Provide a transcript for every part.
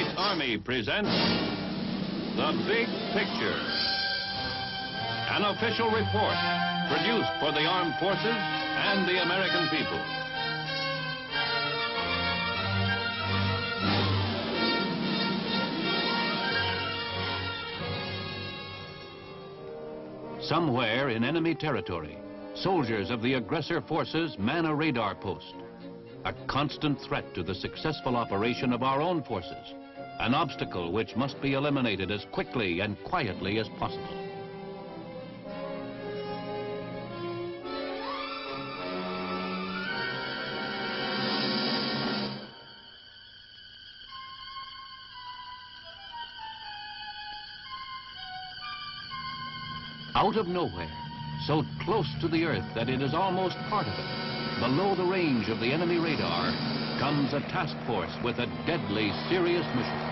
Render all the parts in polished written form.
States Army presents The Big Picture, an official report produced for the armed forces and the American people. Somewhere in enemy territory, soldiers of the aggressor forces man a radar post, a constant threat to the successful operation of our own forces, an obstacle which must be eliminated as quickly and quietly as possible. Out of nowhere, so close to the Earth that it is almost part of it, below the range of the enemy radar, comes a task force with a deadly, serious mission.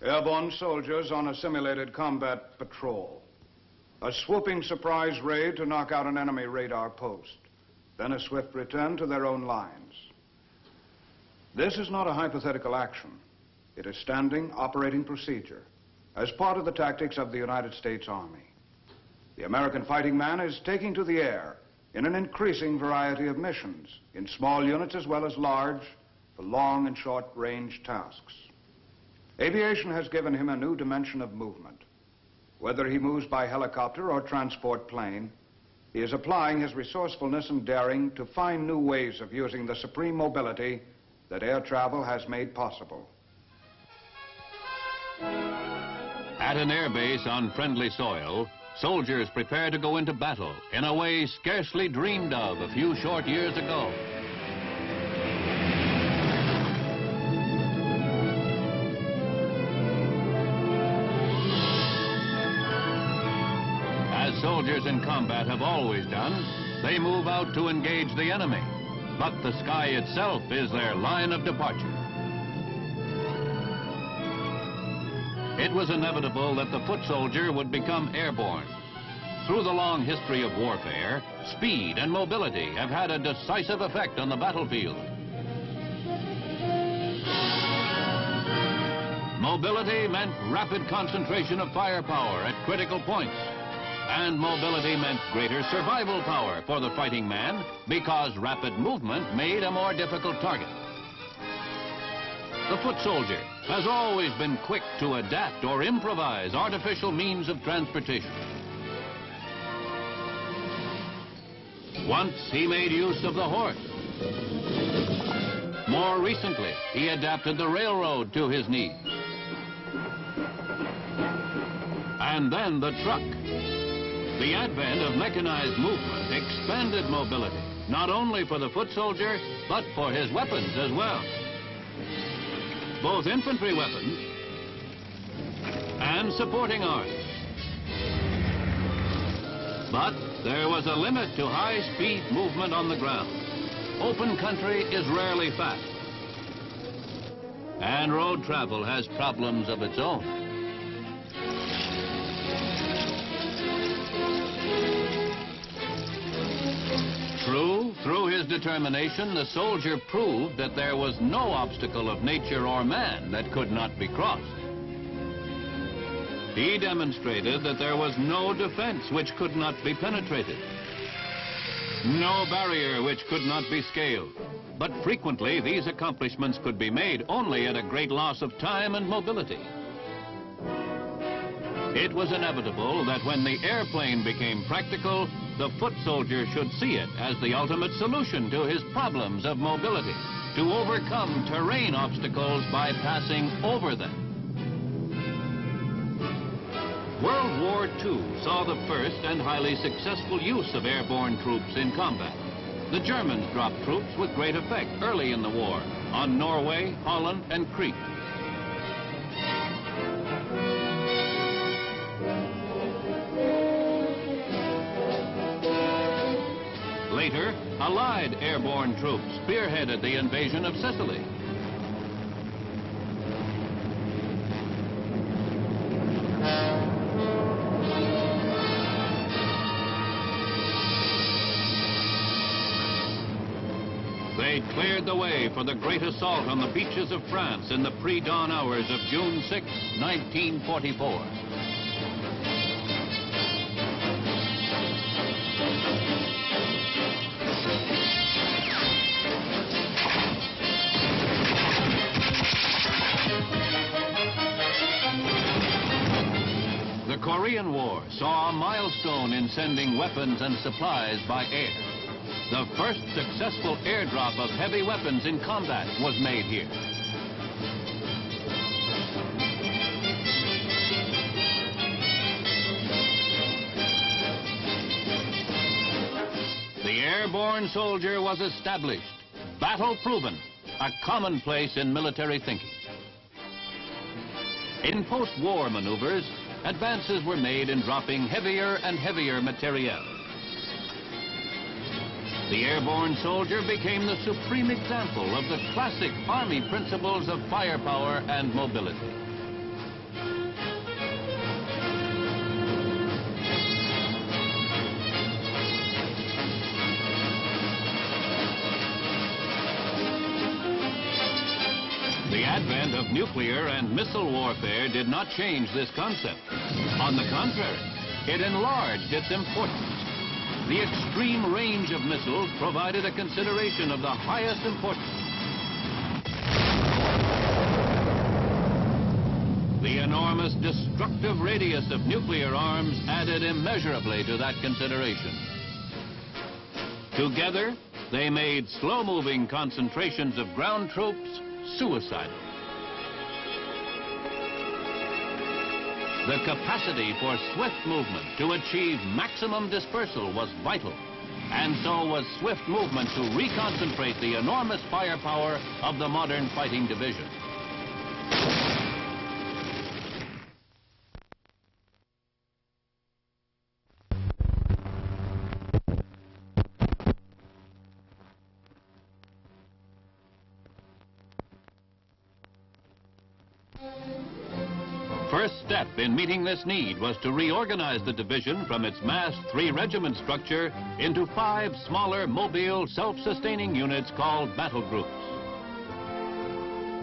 Airborne soldiers on a simulated combat patrol. A swooping surprise raid to knock out an enemy radar post. Then a swift return to their own lines. This is not a hypothetical action. It is standing operating procedure as part of the tactics of the United States Army. The American fighting man is taking to the air in an increasing variety of missions, in small units as well as large, for long and short-range tasks. Aviation has given him a new dimension of movement. Whether he moves by helicopter or transport plane, he is applying his resourcefulness and daring to find new ways of using the supreme mobility that air travel has made possible. At an airbase on friendly soil, soldiers prepare to go into battle in a way scarcely dreamed of a few short years ago. As soldiers in combat have always done, they move out to engage the enemy, but the sky itself is their line of departure. It was inevitable that the foot soldier would become airborne. Through the long history of warfare, speed and mobility have had a decisive effect on the battlefield. Mobility meant rapid concentration of firepower at critical points. And mobility meant greater survival power for the fighting man because rapid movement made a more difficult target. The foot soldier has always been quick to adapt or improvise artificial means of transportation. Once he made use of the horse. More recently, he adapted the railroad to his needs. And then the truck. The advent of mechanized movement expanded mobility, not only for the foot soldier, but for his weapons as well. Both infantry weapons and supporting arms. But there was a limit to high-speed movement on the ground. Open country is rarely fast. And road travel has problems of its own. True, through his determination, the soldier proved that there was no obstacle of nature or man that could not be crossed. He demonstrated that there was no defense which could not be penetrated, no barrier which could not be scaled. But frequently, these accomplishments could be made only at a great loss of time and mobility. It was inevitable that when the airplane became practical, the foot soldier should see it as the ultimate solution to his problems of mobility, to overcome terrain obstacles by passing over them. World War II saw the first and highly successful use of airborne troops in combat. The Germans dropped troops with great effect early in the war on Norway, Holland, and Crete. Later, Allied airborne troops spearheaded the invasion of Sicily. They cleared the way for the great assault on the beaches of France in the pre-dawn hours of June 6, 1944. The Korean War saw a milestone in sending weapons and supplies by air. The first successful airdrop of heavy weapons in combat was made here. The airborne soldier was established, battle-proven, a commonplace in military thinking. In post-war maneuvers, advances were made in dropping heavier and heavier materiel. The airborne soldier became the supreme example of the classic Army principles of firepower and mobility. The advent of nuclear and missile warfare did not change this concept. On the contrary, it enlarged its importance. The extreme range of missiles provided a consideration of the highest importance. The enormous destructive radius of nuclear arms added immeasurably to that consideration. Together, they made slow-moving concentrations of ground troops suicidal. The capacity for swift movement to achieve maximum dispersal was vital, and so was swift movement to reconcentrate the enormous firepower of the modern fighting division. First step in meeting this need was to reorganize the division from its massed 3-regiment structure into 5 smaller, mobile, self-sustaining units called battle groups.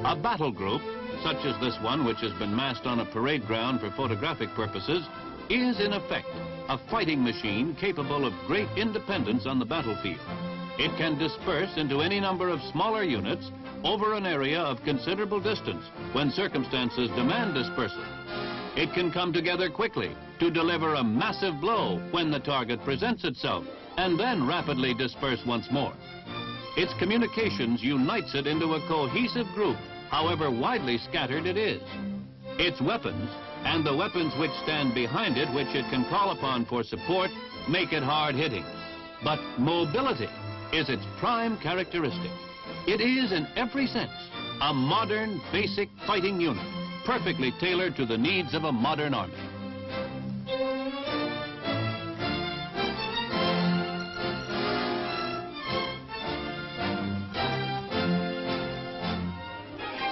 A battle group, such as this one which has been massed on a parade ground for photographic purposes, is in effect a fighting machine capable of great independence on the battlefield. It can disperse into any number of smaller units over an area of considerable distance when circumstances demand dispersal. It can come together quickly to deliver a massive blow when the target presents itself, and then rapidly disperse once more. Its communications unites it into a cohesive group, however widely scattered it is. Its weapons, and the weapons which stand behind it, which it can call upon for support, make it hard-hitting. But mobility is its prime characteristic. It is, in every sense, a modern, basic fighting unit, perfectly tailored to the needs of a modern army.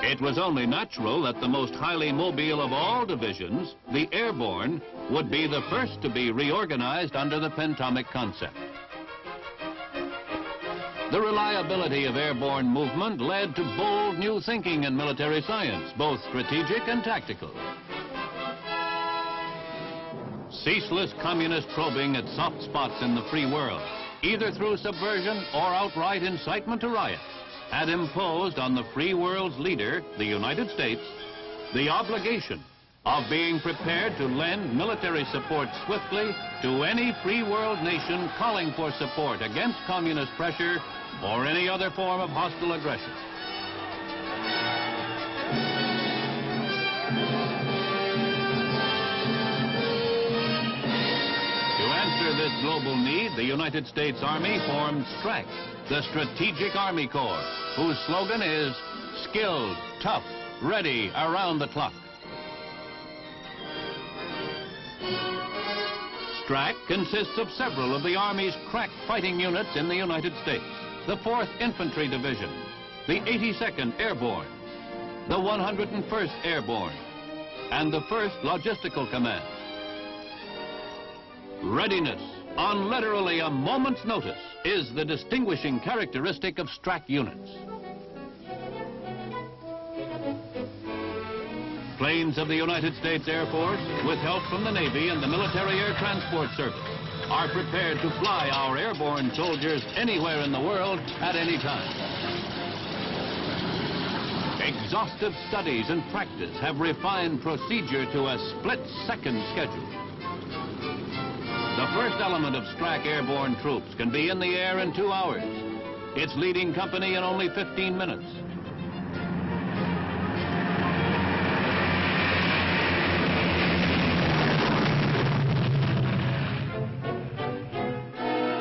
It was only natural that the most highly mobile of all divisions, the Airborne, would be the first to be reorganized under the pentomic concept. The reliability of airborne movement led to bold new thinking in military science, both strategic and tactical. Ceaseless communist probing at soft spots in the free world, either through subversion or outright incitement to riot, had imposed on the free world's leader, the United States, the obligation of being prepared to lend military support swiftly to any free world nation calling for support against communist pressure or any other form of hostile aggression. To answer this global need, the United States Army formed STRAC, the Strategic Army Corps, whose slogan is skilled, tough, ready, around the clock. STRAC consists of several of the Army's crack fighting units in the United States. The 4th Infantry Division, the 82nd Airborne, the 101st Airborne, and the 1st Logistical Command. Readiness, on literally a moment's notice, is the distinguishing characteristic of STRAC units. Planes of the United States Air Force, with help from the Navy and the Military Air Transport Service, are prepared to fly our airborne soldiers anywhere in the world at any time. Exhaustive studies and practice have refined procedure to a split-second schedule. The first element of STRAC airborne troops can be in the air in 2 hours. Its leading company in only 15 minutes.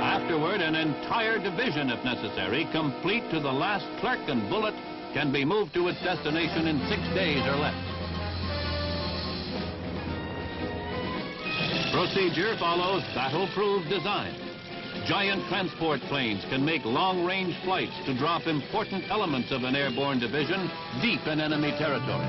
Afterward, an entire division, if necessary, complete to the last clerk and bullet, can be moved to its destination in 6 days or less. Procedure follows battle-proof design. Giant transport planes can make long-range flights to drop important elements of an airborne division deep in enemy territory.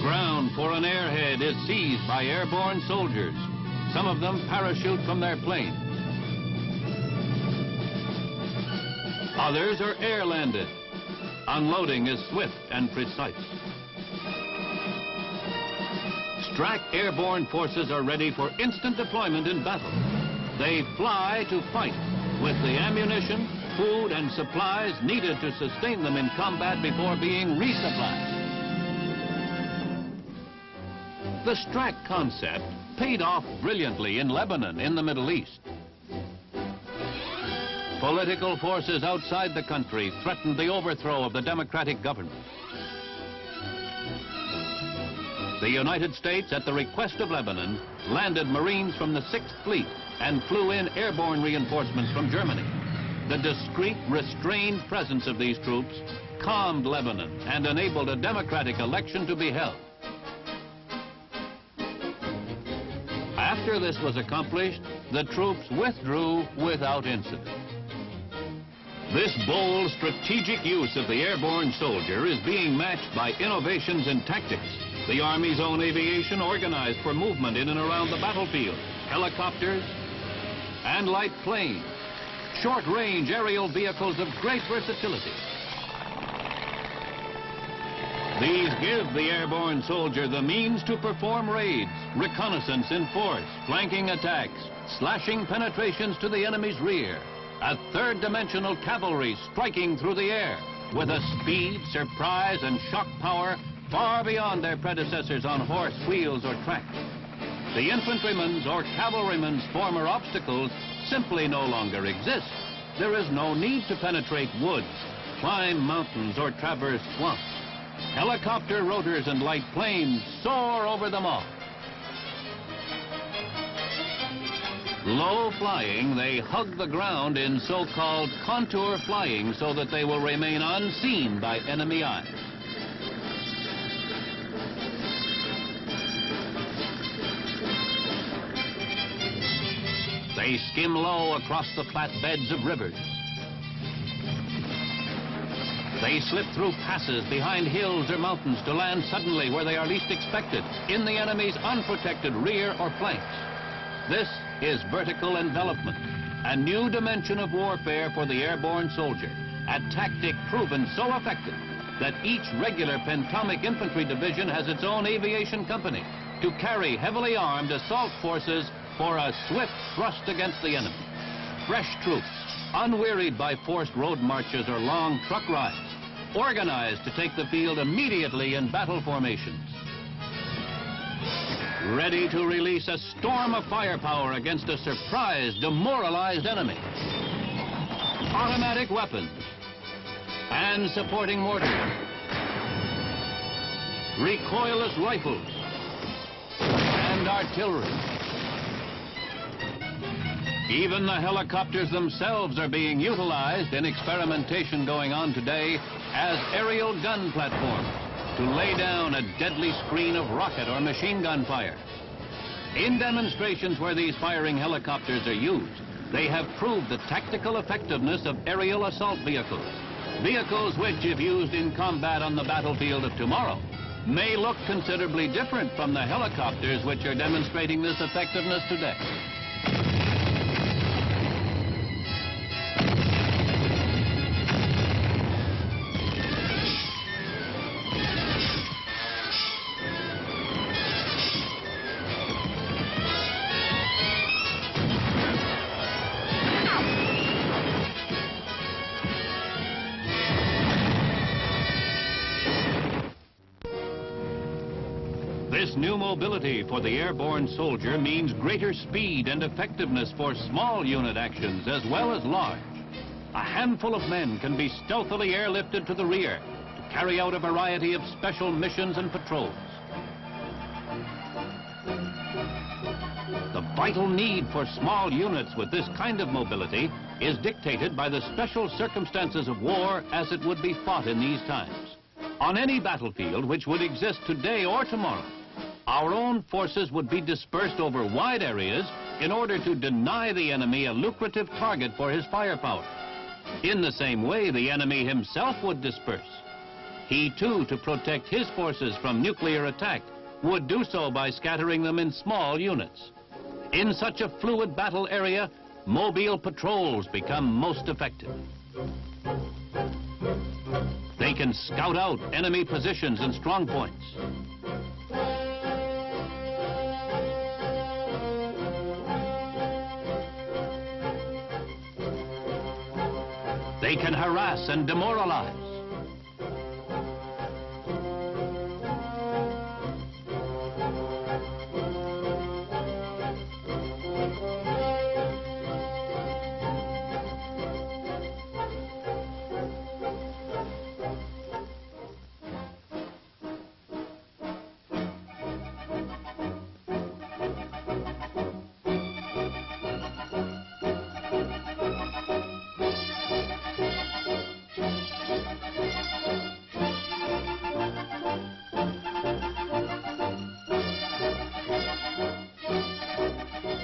Ground for an airhead is seized by airborne soldiers. Some of them parachute from their planes. Others are air-landed. Unloading is swift and precise. STRAC airborne forces are ready for instant deployment in battle. They fly to fight with the ammunition, food, and supplies needed to sustain them in combat before being resupplied. The Strat concept paid off brilliantly in Lebanon in the Middle East. Political forces outside the country threatened the overthrow of the democratic government. The United States, at the request of Lebanon, landed Marines from the 6th Fleet and flew in airborne reinforcements from Germany. The discreet, restrained presence of these troops calmed Lebanon and enabled a democratic election to be held. After this was accomplished, the troops withdrew without incident. This bold, strategic use of the airborne soldier is being matched by innovations in tactics. The Army's own aviation organized for movement in and around the battlefield, helicopters and light planes, short-range aerial vehicles of great versatility. These give the airborne soldier the means to perform raids, reconnaissance in force, flanking attacks, slashing penetrations to the enemy's rear, a third-dimensional cavalry striking through the air with a speed, surprise, and shock power far beyond their predecessors on horse, wheels, or track. The infantryman's or cavalryman's former obstacles simply no longer exist. There is no need to penetrate woods, climb mountains, or traverse swamps. Helicopter rotors and light planes soar over them all. Low flying, they hug the ground in so-called contour flying so that they will remain unseen by enemy eyes. They skim low across the flat beds of rivers. They slip through passes behind hills or mountains to land suddenly where they are least expected, in the enemy's unprotected rear or flanks. This is vertical envelopment, a new dimension of warfare for the airborne soldier, a tactic proven so effective that each regular pentomic infantry division has its own aviation company to carry heavily armed assault forces for a swift thrust against the enemy. Fresh troops, unwearied by forced road marches or long truck rides, organized to take the field immediately in battle formations. Ready to release a storm of firepower against a surprised, demoralized enemy. Automatic weapons and supporting mortars. Recoilless rifles and artillery. Even the helicopters themselves are being utilized in experimentation going on today as aerial gun platforms to lay down a deadly screen of rocket or machine gun fire. In demonstrations where these firing helicopters are used, they have proved the tactical effectiveness of aerial assault vehicles. Vehicles which, if used in combat on the battlefield of tomorrow, may look considerably different from the helicopters which are demonstrating this effectiveness today. This new mobility for the airborne soldier means greater speed and effectiveness for small unit actions as well as large. A handful of men can be stealthily airlifted to the rear to carry out a variety of special missions and patrols. The vital need for small units with this kind of mobility is dictated by the special circumstances of war as it would be fought in these times. On any battlefield which would exist today or tomorrow, our own forces would be dispersed over wide areas in order to deny the enemy a lucrative target for his firepower. In the same way, the enemy himself would disperse. He, too, to protect his forces from nuclear attack, would do so by scattering them in small units. In such a fluid battle area, mobile patrols become most effective. They can scout out enemy positions and strong points. They can harass and demoralize.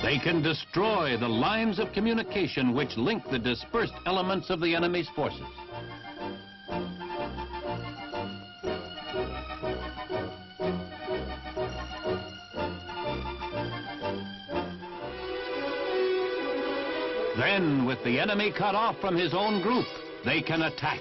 They can destroy the lines of communication which link the dispersed elements of the enemy's forces. Then, with the enemy cut off from his own group, they can attack.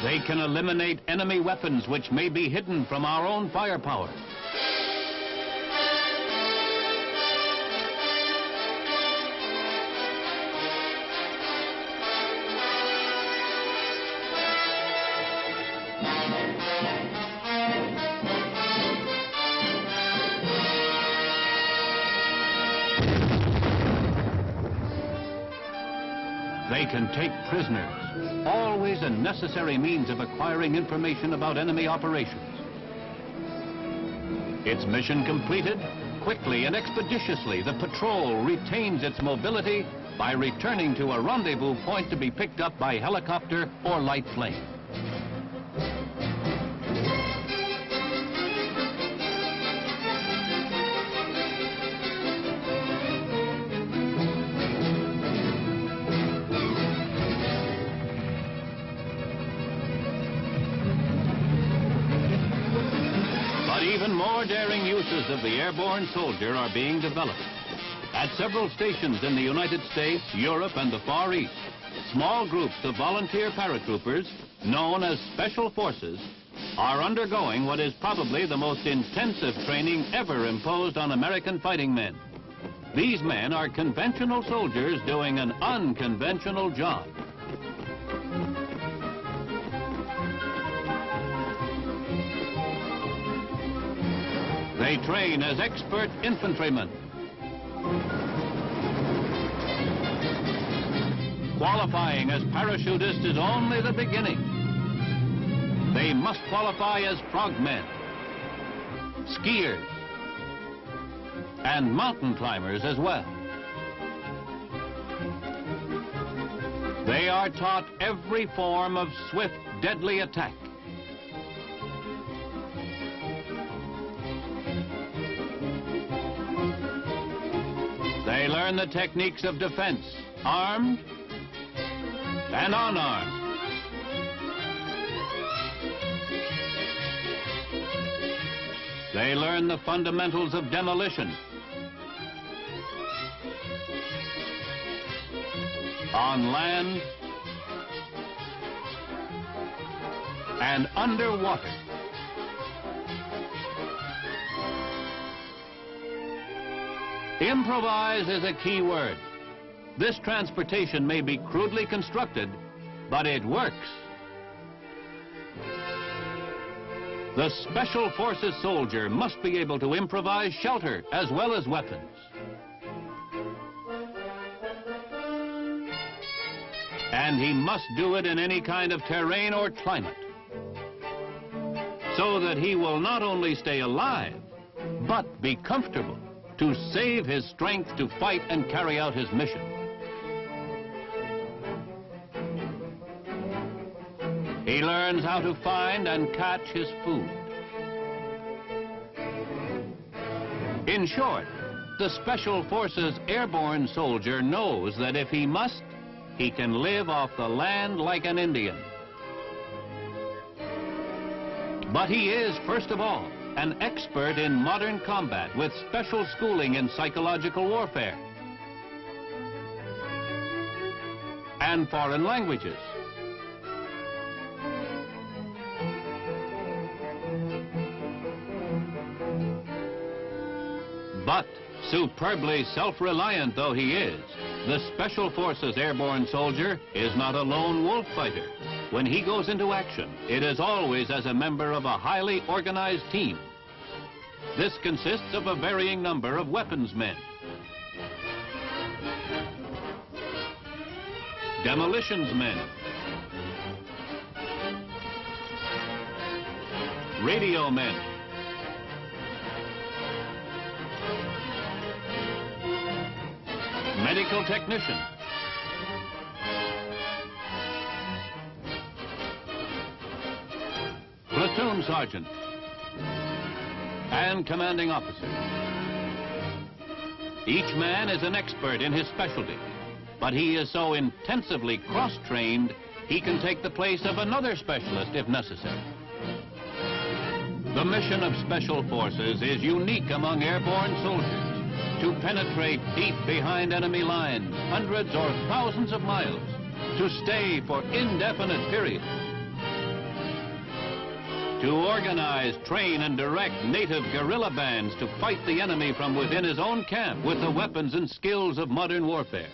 They can eliminate enemy weapons which may be hidden from our own firepower. They can take prisoners, always a necessary means of acquiring information about enemy operations. Its mission completed, quickly and expeditiously, the patrol retains its mobility by returning to a rendezvous point to be picked up by helicopter or light plane. Even more daring uses of the airborne soldier are being developed. At several stations in the United States, Europe, and the Far East, small groups of volunteer paratroopers, known as Special Forces, are undergoing what is probably the most intensive training ever imposed on American fighting men. These men are conventional soldiers doing an unconventional job. They train as expert infantrymen. Qualifying as parachutists is only the beginning. They must qualify as frogmen, skiers, and mountain climbers as well. They are taught every form of swift, deadly attack. They learn the techniques of defense, armed and unarmed. They learn the fundamentals of demolition, on land and underwater. Improvise is a key word. This transportation may be crudely constructed, but it works. The Special Forces soldier must be able to improvise shelter as well as weapons. And he must do it in any kind of terrain or climate, so that he will not only stay alive, but be comfortable to save his strength to fight and carry out his mission. He learns how to find and catch his food. In short, the Special Forces airborne soldier knows that if he must, he can live off the land like an Indian. But he is, first of all, an expert in modern combat with special schooling in psychological warfare and foreign languages. But Superbly self-reliant though he is, the Special Forces airborne soldier is not a lone wolf fighter. When he goes into action, it is always as a member of a highly organized team. This consists of a varying number of weapons men, demolitions men, radio men, medical technician, platoon sergeant, and commanding officer. Each man is an expert in his specialty, but he is so intensively cross-trained, he can take the place of another specialist if necessary. The mission of Special Forces is unique among airborne soldiers, to penetrate deep behind enemy lines, hundreds or thousands of miles, to stay for indefinite periods, to organize, train, and direct native guerrilla bands to fight the enemy from within his own camp with the weapons and skills of modern warfare.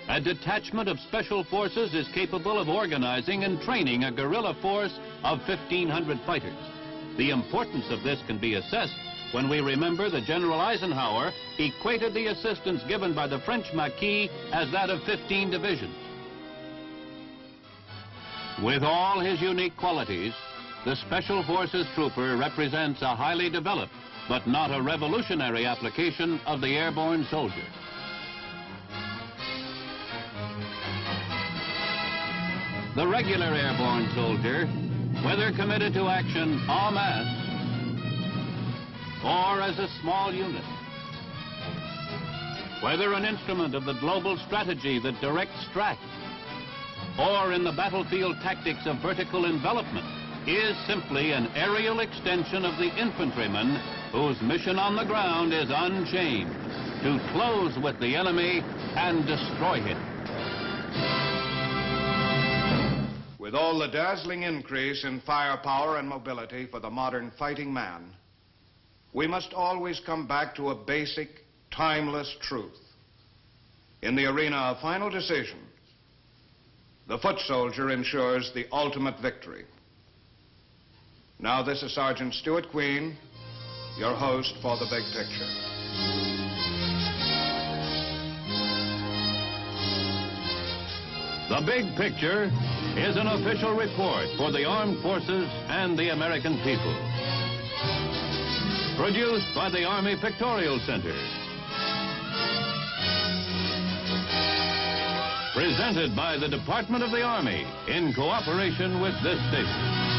A detachment of Special Forces is capable of organizing and training a guerrilla force of 1,500 fighters. The importance of this can be assessed when we remember that General Eisenhower equated the assistance given by the French Maquis as that of 15 divisions. With all his unique qualities, the Special Forces trooper represents a highly developed, but not a revolutionary application of the airborne soldier. The regular airborne soldier, whether committed to action en masse or as a small unit, whether an instrument of the global strategy that directs strat, or in the battlefield tactics of vertical envelopment, is simply an aerial extension of the infantryman whose mission on the ground is unchanged, to close with the enemy and destroy him. With all the dazzling increase in firepower and mobility for the modern fighting man, we must always come back to a basic, timeless truth. In the arena of final decision, the foot soldier ensures the ultimate victory. Now, this is Sergeant Stuart Queen, your host for The Big Picture. The Big Picture is an official report for the armed forces and the American people. Produced by the Army Pictorial Center. Presented by the Department of the Army in cooperation with this station.